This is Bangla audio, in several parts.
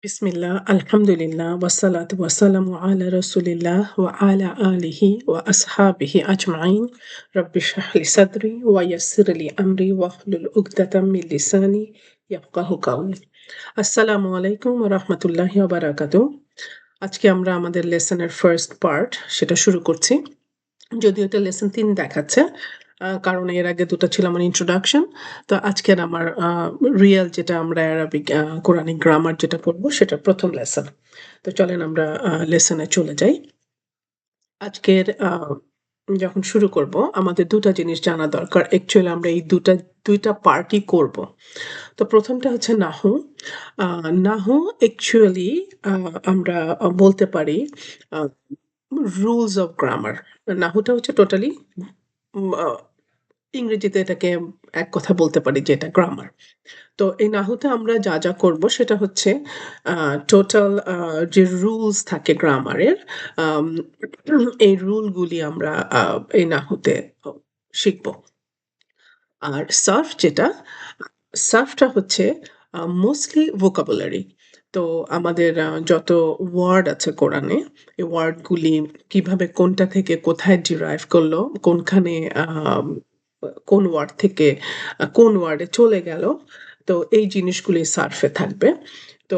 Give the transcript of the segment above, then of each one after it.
বিসমিল্লাহ, আলহামদুলিল্লাহ, ওয়াসসালাতু ওয়াসসালামু আলা রাসূলিল্লাহ ওয়া আলা আলিহি ওয়া আসহাবিহি আজমাইন। রাব্বি ইশরাহ লি সাদরি ওয়া ইয়াসসির লি আমরি ওয়াহলুল উকদাতাম মিন লিসানি ইয়াফকাহু কাওলি। আসসালামু আলাইকুম ওয়া রাহমাতুল্লাহি ওয়া বারাকাতুহু। আজকে আমরা আমাদের লেসনের ফার্স্ট পার্ট সেটা শুরু করছি। যদিও এটা লেসন ৩ দেখাচ্ছে। কারণ এর আগে ২ টা ছিল আমার ইন্ট্রোডাকশন। তো আজকের আমার রিয়াল যেটা আমরা অ্যারাবিক কোরানিক গ্রামার যেটা পড়ব সেটার ১ম লেসন। তো চলেন আমরা লেসনে চলে যাই। আজকের যখন শুরু করব আমাদের ২ টা জিনিস জানা দরকার। অ্যাকচুয়ালি আমরা এই ২ টা পার্টই করব। তো ১ম টা হচ্ছে নাহু। আ নাহু অ্যাকচুয়ালি আ আমরা বলতে পারি আ রুলস অফ গ্রামার। নাহুটা হচ্ছে টোটালি উম আ ইংরেজিতে এটাকে এক কথা বলতে পারি যে এটা গ্রামার। তো এই নাহুতে আমরা যা করব সেটা হচ্ছে আ টোটাল যে রুলস থাকে গ্রামারের আম এই রুলগুলি আমরা আ এই নাহুতে অ শিখব। আর সার্ফ যেটা, সার্ফটা হচ্ছে মোস্টলি ভোকাবুলারি। তো আমাদের যত ওয়ার্ড আছে কোরআনে, এই ওয়ার্ডগুলি কিভাবে কোনটা থেকে কোথায় ডিরাইভ করলো, কোনখানে কোন ওয়ার্ড থেকে কোন ওয়ার্ডে চলে গেল। তো এই জিনিসগুলি সার্ফে থাকবে। তো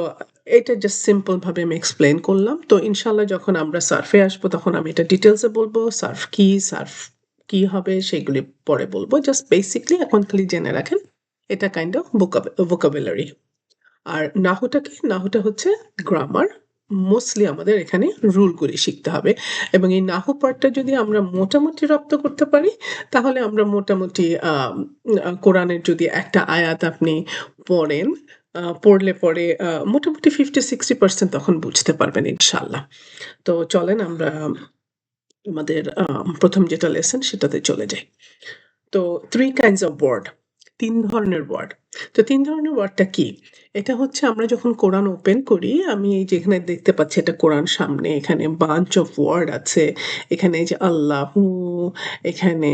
এটা জাস্ট সিম্পল ভাবে আমি এক্সপ্লেইন করলাম। তো ইনশাআল্লাহ যখন আমরা সার্ফে আসবো তখন আমি এটা ডিটেইলস এ বলব। সার্ফ কি, সার্ফ কি হবে সেগুলি পরে বলব। জাস্ট বেসিকলি এখন খালি জেনে রাখেন। এটা কাইন্ড অফ ভোকাবুলারি। আর নাহুটা কি? নাহুটা হচ্ছে গ্রামার। মোস্টলি আমাদের এখানে রুলগুলি শিখতে হবে। এবং এই নাহু পার্টটা যদি আমরা মোটামুটি রপ্ত করতে পারি, তাহলে আমরা মোটামুটি কোরআনের যদি একটা আয়াত আপনি পড়েন, পড়লে পরে মোটামুটি 50-60% তখন বুঝতে পারবেন ইনশাআল্লাহ। তো চলেন আমরা আমাদের ১ম যেটা লেসন সেটাতে চলে যাই। তো 3 kinds of word ৩ ধরনের ওয়ার্ড। তো ৩ ধরনের ওয়ার্ডটা কি? এটা হচ্ছে আমরা যখন কোরআন ওপেন করি, আমি এই যে এখানে দেখতে পাচ্ছি এটা কোরআন সামনে, এখানে বাঞ্চ অফ ওয়ার্ড আছে। এখানে এই যে আল্লাহু, এখানে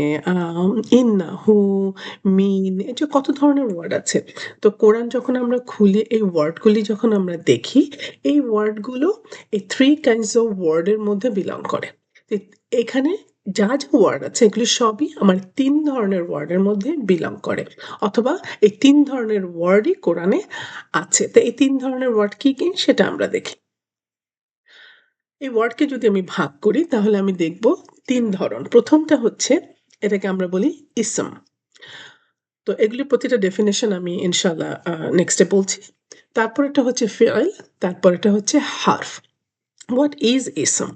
ইন্নাহু, মিন এই যে কত ধরনের ওয়ার্ড আছে। তো কোরআন যখন আমরা খুলি এই ওয়ার্ডগুলি যখন আমরা দেখি, এই ওয়ার্ডগুলো এই 3 kinds of word এর মধ্যে বিলং করে। তো এখানে যা ওয়ার্ড আছে এগুলি সবই আমার ৩ ধরনের ওয়ার্ডের মধ্যে বিলং করে। অথবা এই ৩ ধরনের ওয়ার্ডই কোরআনে আছে। তো এই ৩ ধরনের ওয়ার্ড কি সেটা আমরা দেখি। এই ওয়ার্ডকে যদি আমি ভাগ করি তাহলে আমি দেখব ৩ ধরন। ১ম টা হচ্ছে এটাকে আমরা বলি ইসম। তো এগুলির প্রতিটা ডেফিনিশন আমি ইনশাআল্লাহ নেক্সট এ বলছি। তারপরেরটা হচ্ছে ফিআইল, তারপরেরটা হচ্ছে হারফ। What is ইসম?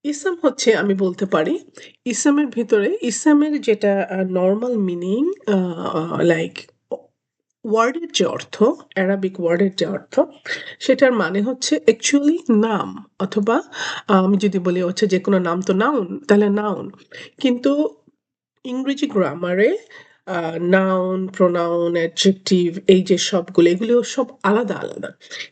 ইসম হচ্ছে আমি বলতে পারি, ইসমের ভেতরে ইসমের যেটা normal meaning a a like অ ওয়ার্ডের যে অর্থ, অ্যারাবিক ওয়ার্ডের যে অর্থ, সেটার মানে হচ্ছে অ্যাকচুয়ালি নাম অথবা আমি যদি বলি হচ্ছে যেকোনো নাম তো নাউন, তাহলে নাউন। কিন্তু ইংরেজি গ্রামারে নাউন, প্রোনাউন, অ্যাডজেক্টিভ এই যে সবগুলো এগুলো সব আলাদা।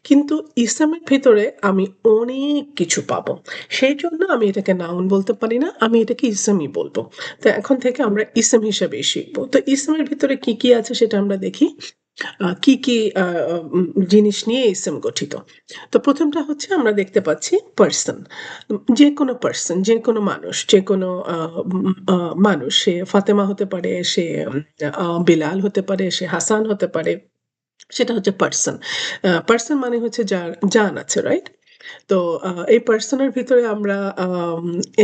কিন্তু ইসমের ভেতরে আমি অনেক কিছু পাবো। সেইজন্য আমি এটাকে নাউন বলতে পারি না। আমি এটাকে ইসমই বলব। তো এখন থেকে আমরা ইসম হিসেবেই শিখব। তো ইসমের ভিতরে কি আছে সেটা আমরা দেখি। কি আ আ জিনিস নিয়ে ইসম গঠিত। তো ১ম টা হচ্ছে আমরা দেখতে পাচ্ছি পারসন। যেকোনো পারসন, যেকোনো মানুষ, যেকোনো আ উম আ মানুষ। সে ফাতেমা হতে পারে, সে বিলাল হতে পারে, সে হাসান হতে পারে। সেটা হচ্ছে পারসন। পারসন মানে হচ্ছে যার জান আছে, রাইট? তো এই পারসন এর ভিতরে আমরা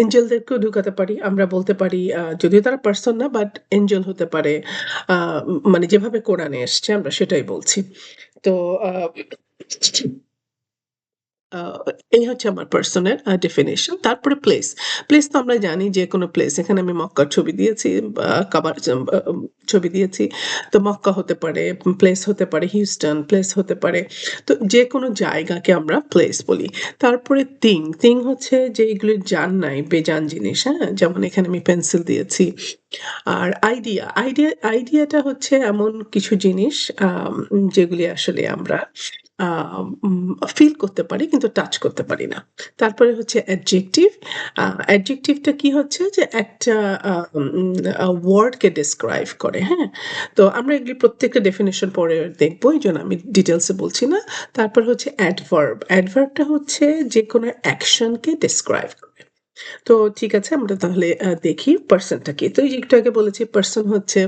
এঞ্জেলদেরকেও ঢুকাতে পারি। আমরা বলতে পারি যদিও তারা পারসন না বাট এঞ্জেল হতে পারে। আ মানে যেভাবে কোরআনে এসছে আমরা সেটাই বলছি। তো আ আ এই হচ্ছে আমার পারসন এর ডেফিনিশন। তারপরে প্লেস। প্লেস তো আমরা জানি যেকোনো প্লেস। এখানে আমি মক্কার ছবি দিয়েছি, কাবার ছবি দিয়েছি। তো মক্কা হতে পারে, প্লেস হতে পারে হিউস্টন, প্লেস হতে পারে। তো যেকোনো জায়গাকে আমরা প্লেস বলি। তারপরে থিং হচ্ছে যে এগুলির জান নাই, বেজান জিনিস, হ্যাঁ? যেমন এখানে আমি পেন্সিল দিয়েছি। আর আইডিয়াটা হচ্ছে এমন কিছু জিনিস যেগুলি আসলে আমরা ফিল করতে পারি কিন্তু টাচ করতে পারি না। তারপরে হচ্ছে অ্যাডজেক্টিভ। অ্যাডজেক্টিভটা কি হচ্ছে যে একটা ওয়ার্ডকে ডেসক্রাইব করে, হ্যাঁ? তো আমরা এগুলি প্রত্যেকটা ডেফিনিশন পরে দেখব। এইজন্য আমি ডিটেইলসে বলছি না। তারপর হচ্ছে অ্যাডভার্ব। অ্যাডভার্বটা হচ্ছে যেকোনো অ্যাকশনকে ডেসক্রাইব করে। তো ঠিক আছে, আমরা তাহলে দেখি পারসনটা কি। তো এই যে একটু আগে বলেছি পারসন হচ্ছে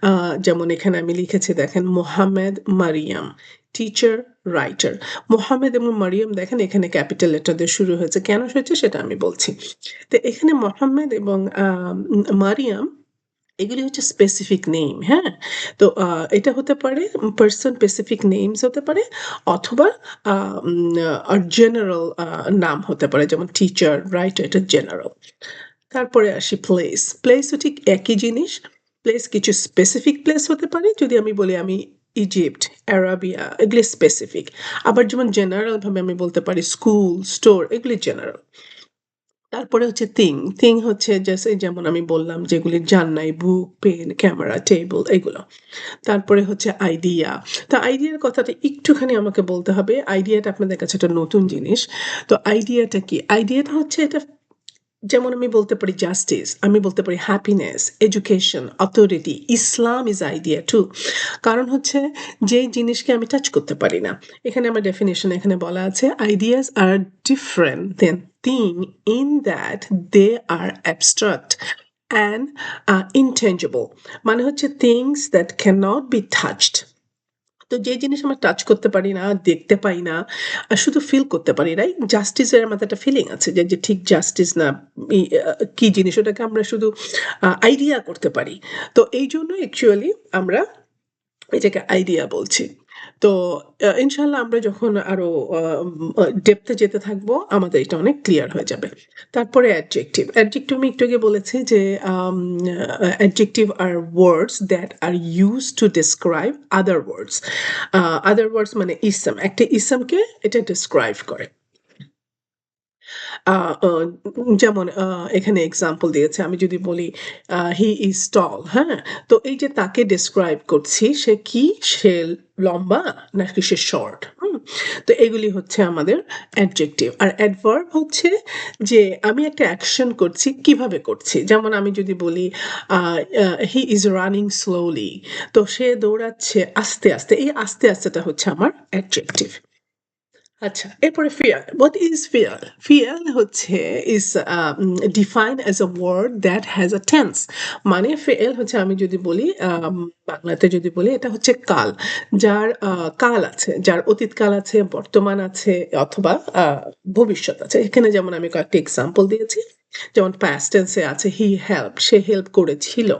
আ যেমন এখানে আমি লিখেছি দেখেন মোহাম্মেদ, মারিয়াম, টিচার, রাইটার। মোহাম্মেদ এবং মারিয়াম দেখেন এখানে ক্যাপিটাল লেটার দিয়ে শুরু হয়েছে। কেন হয়েছে সেটা আমি বলছি। তো এখানে মোহাম্মেদ এবং মারিয়াম এগুলি হচ্ছে স্পেসিফিক নেম, হ্যাঁ? তো এটা হতে পারে পারসন স্পেসিফিক নেমস হতে পারে অথবা আ জেনারেল নাম হতে পারে যেমন টিচার, রাইটার এটা জেনারেল। তারপরে আসি প্লেস। প্লেসও ঠিক একই জিনিস। প্লেস কিছু স্পেসিফিক প্লেস হতে পারে। যদি আমি বলি আমি ইজিপ্ট, অ্যারাবিয়া এগুলি স্পেসিফিক। আবার যেমন জেনারেল ভাবে আমি বলতে পারি স্কুল, স্টোর এগুলি জেনারেল। তারপরে হচ্ছে থিং। থিং হচ্ছে যেমন আমি বললাম যেগুলি জাননাই, বুক, পেন, ক্যামেরা, টেবল এগুলো। তারপরে হচ্ছে আইডিয়া। তো আইডিয়ার কথাটা একটুখানি আমাকে বলতে হবে। আইডিয়াটা আপনাদের কাছে একটা নতুন জিনিস। তো আইডিয়াটা কি? আইডিয়াটা হচ্ছে এটা যেমন আমি বলতে পারি জাস্টিস, আমি বলতে পারি happiness, education, authority, Islam is idea to. কারণ হচ্ছে যেই জিনিসকে আমি টাচ করতে পারি না। এখানে আমার ডেফিনিশন এখানে বলা আছে ideas are different than thing in that they are abstract and intangible. মানে হচ্ছে things that can not be touched. তো যে জিনিস আমরা টাচ করতে পারি না, দেখতে পাই না, শুধু ফিল করতে পারি, রাইট? জাস্টিসের আমাদের একটা ফিলিং আছে যে ঠিক জাস্টিস না ই কি জিনিস ওটাকে আমরা শুধু আইডিয়া করতে পারি। তো এইজন্য অ্যাকচুয়ালি আমরা এটাকে আইডিয়া বলছি। তো ইনশাআল্লাহ আমরা যখন আরো ডেপথ এ যেতে থাকবো আমাদের এটা অনেক ক্লিয়ার হয়ে যাবে। তারপরে অ্যাডজেক্টিভ। অ্যাডজেক্টিভ আমি একটু আগে বলেছি যে adjective are words that are used to describe other words. Other words মানে ইসম। একটা ইসমকে এটা ডেসক্রাইব করে। আ অ যেমন এখানে এক্সাম্পল দিয়েছে। আমি যদি বলি হি ইজ টল, হ্যাঁ? তো এই যে তাকে ডেসক্রাইব করছি সে কি? সে লম্বা নাকি সে শর্ট, হুম? তো এগুলি হচ্ছে আমাদের অ্যাডজেক্টিভ। আর অ্যাডভার্ব হচ্ছে যে আমি একটা অ্যাকশন করছি, কিভাবে করছি? যেমন আমি যদি বলি আ আ হি ইজ রানিং স্লোলি, তো সে দৌড়াচ্ছে আস্তে, আস্তে। এই আস্তে, আস্তেটা হচ্ছে আমার অ্যাডজেক্টিভ। আচ্ছা, এরপরে fear. What is fear? Fear হচ্ছে is defined as a word that has a tense. মানে fear হচ্ছে আমি যদি বলি বাংলাতে যদি বলি এটা হচ্ছে কাল। যার কাল আছে, যার অতীতকাল আছে, বর্তমান আছে অথবা আ ভবিষ্যৎ আছে। এখানে যেমন আমি কয়েকটা এক্সাম্পল দিয়েছি। যেমন past tense এ আছে he helped, সে হেল্প করেছিল।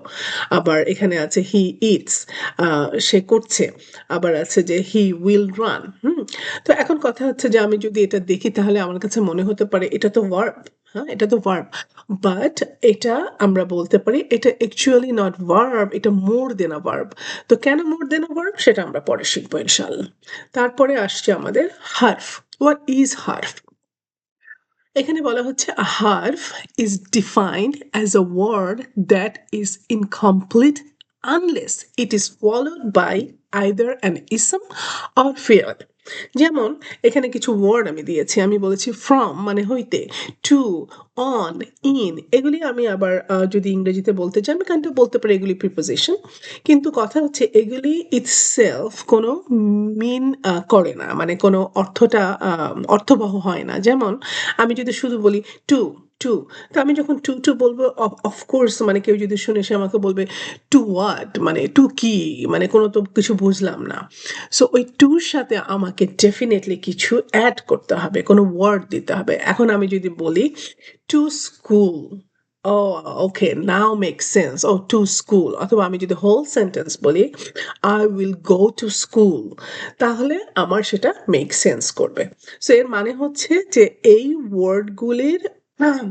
আবার এখানে আছে he eats, আ সে করছে। আবার আছে যে he will run, হুম? তো এখন কথা হচ্ছে যে আমি যদি এটা দেখি তাহলে আমার কাছে মনে হতে পারে এটা তো ভার্ব, হ্যাঁ? এটা তো ভার্ব। বাট এটা আমরা বলতে পারি এটা অ্যাকচুয়ালি নট ভার্ব, এটা মোর দেন আ ভার্ব। তো কেন মোর দেন আ ভার্ব সেটা আমরা পরে শিখবো ইনশাআল্লাহ। তারপরে আসছে আমাদের হার্ফ। What is হার্ফ? এখানে বলা হচ্ছে a harf is defined as a word that is incomplete unless it is followed by either an ism or fi'l. যেমন এখানে কিছু ওয়ার্ড আমি দিয়েছি। আমি বলেছি from মানে হইতে, to, on, in এগুলি আমি আবার যদি ইংরেজিতে বলতে চাই আমি কাইন্ড অফ বলতে পারি এগুলি প্রিপোজিশন। কিন্তু কথা হচ্ছে এগুলি itself কোনো মিন করে না। মানে কোনো অর্থটা অর্থবহ হয় না। যেমন আমি যদি শুধু বলি টু, টু। তো আমি যখন টু বলব অফকোর্স মানে কেউ যদি শুনে সে আমাকে বলবে, "টু হোয়াট?" মানে টু কি? মানে কোনো তো কিছু বুঝলাম না। সো ওই টুর সাথে আমাকে ডেফিনিটলি কিছু এড করতে হবে। কোনো ওয়ার্ড দিতে হবে। এখন আমি যদি বলি, "to school." Oh, okay, now makes sense. Oh, to school. অথবা আমি যদি হোল সেন্টেন্স বলি, "I will go to school." তাহলে আমার সেটা মেক সেন্স করবে। সো এর মানে হচ্ছে যে এই ওয়ার্ডগুলির আম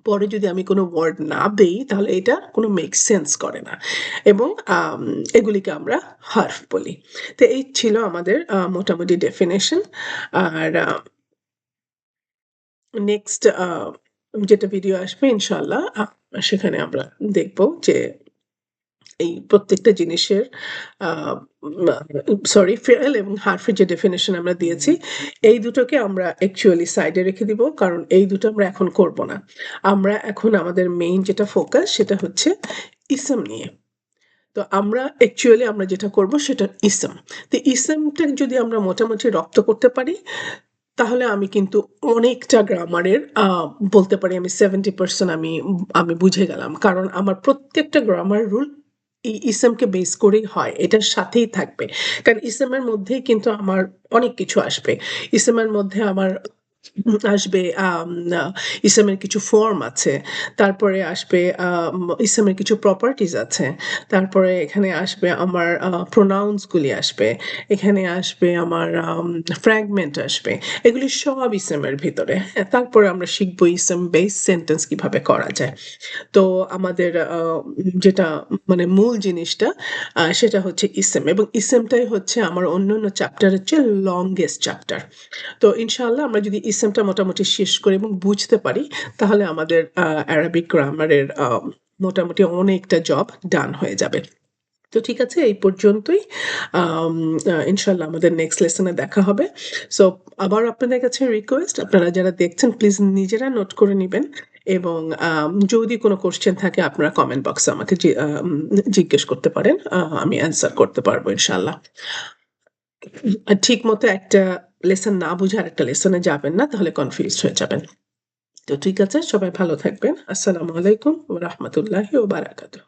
পরে যদি আমি কোনো ওয়ার্ড না দেই তাহলে এটা কোনো মেক সেন্স করে না। এবং এগুলিকে আমরা হার্ফ বলি। তো এই ছিল আমাদের মোটামুটি ডেফিনিশন। আর নেক্সট যেটা ভিডিও আসবে ইনশাআল্লাহ সেখানে আমরা দেখব যে এই প্রত্যেকটা জিনিসের আ সরি ফেল এবং হারফের যে ডেফিনিশন আমরা দিয়েছি, এই দুটোকে আমরা অ্যাকচুয়ালি সাইডে রেখে দিব। কারণ এই দুটো আমরা এখন করব না। আমরা এখন আমাদের মেইন যেটা ফোকাস সেটা হচ্ছে ইসম নিয়ে। তো আমরা অ্যাকচুয়ালি আমরা যেটা করব সেটা ইসম। তো ইসমটা যদি আমরা মোটামুটি রপ্ত করতে পারি, তাহলে আমি কিন্তু অনেকটা গ্রামারের বলতে পারি আমি 70% আমি বুঝে গেলাম। কারণ আমার প্রত্যেকটা গ্রামার রুল এই ইসমকে বেস করেই হয়। এটার সাথেই থাকবে। কারণ ইসমের মধ্যেই কিন্তু আমার অনেক কিছু আসবে। ইসমের মধ্যে আমার আসবে আ ইসমের কিছু ফর্ম আছে। তারপরে আসবে ইসমের কিছু প্রপার্টিজ আছে। তারপরে এখানে আসবে আমার প্রোনাউন্স গুলি আসবে। এখানে আসবে আমার ফ্র্যাগমেন্ট আসবে। এগুলি সব ইসমের ভিতরে। হ্যাঁ? তারপরে আমরা শিখব ইসম বেস সেন্টেন্স কিভাবে করা যায়। তো আমাদের যেটা মানে মূল জিনিসটা সেটা হচ্ছে ইসম এবং ইসমটাই হচ্ছে আমার অন্যান্য চ্যাপ্টারের চেয়ে লংগেস্ট চ্যাপ্টার। তো ইনশাআল্লাহ আমরা যদি ইসেমটা মোটামুটি শেষ করি এবং বুঝতে পারি, তাহলে আমাদের অ্যারাবিক গ্রামারের মোটামুটি অনেকটা জব ডান হয়ে যাবে। তো ঠিক আছে, এই পর্যন্তই। আম ইনশাআল্লাহ আমাদের নেক্সট লেসনে দেখা হবে। সো আবার আপনাদের কাছে রিকোয়েস্ট, আপনারা যারা দেখছেন প্লিজ নিজেরা নোট করে নিবেন এবং যদি কোনো কোয়েশ্চেন থাকে আপনারা কমেন্ট বক্সে আমাকে জিজ্ঞেস করতে পারেন। আমি অ্যান্সার করতে পারবো ইনশাআল্লাহ। ঠিকমতো একটা লেসন না বুঝে আরেকটা লেসনে যাবেন না, তাহলে কনফিউজড হয়ে যাবেন। তো ঠিক আছে, সবাই ভালো থাকবেন। আসসালামু আলাইকুম ওয়া রাহমাতুল্লাহি ওয়া বারাকাতুহু।